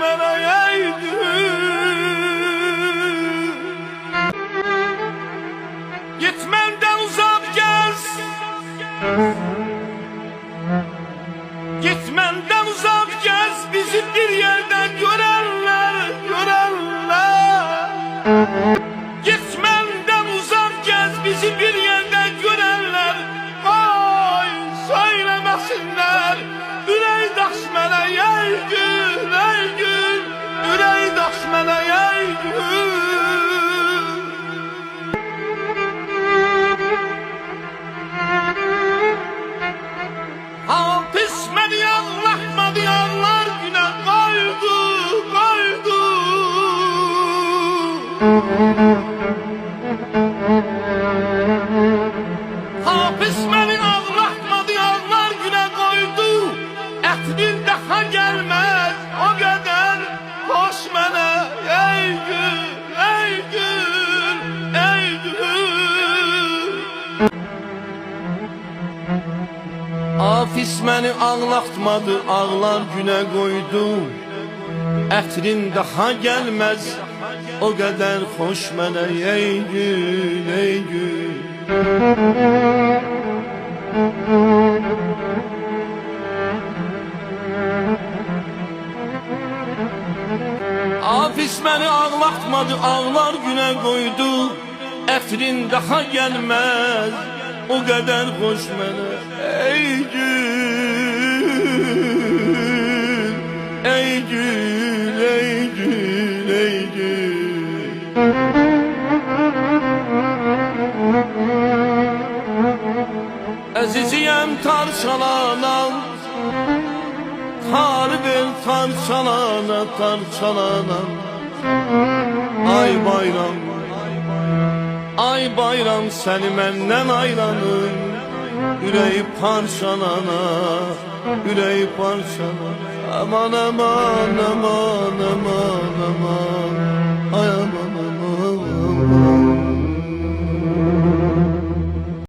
mənə yeydin. Git məndən uzaq gəz, git məndən uzaq gəz, bizi bir yerdən görərlər, görərlər. Git məndən uzaq gəz, bizi bir yerdən görərlər. Ay, söyləməsinlər, ürək daş mənə yeydin, yeydin. Ürək daş mənə yeydin. Hapis məni ağlatmadı, yağlar günə qaydı, qaydı. Hapis məni ağlatmadı, yağlar günə qoydu. Ətinin daha gəlməz, o qədər xoş mənə ey gün, ey gün, ey gün. Hafis məni ağlatmadı, ağlar günə qoydu. Ətrin daha gəlməz, o qədər xoş mənə ey gün, ey gün. Hafis məni ağlatmadı, ağlar günə qoydu. Ətrin daha gəlməz, o qədər xoş mənə ey gün, ey gün, ey gün, ey gün. Əziziyəm tarçalanan, harbin tarçalana, tarçalana. Ay bayram, ay bayram, səni məndən ayranın. Ürəyi parçalana, ürəyi parçalana. Aman aman aman aman aman, ay aman aman aman.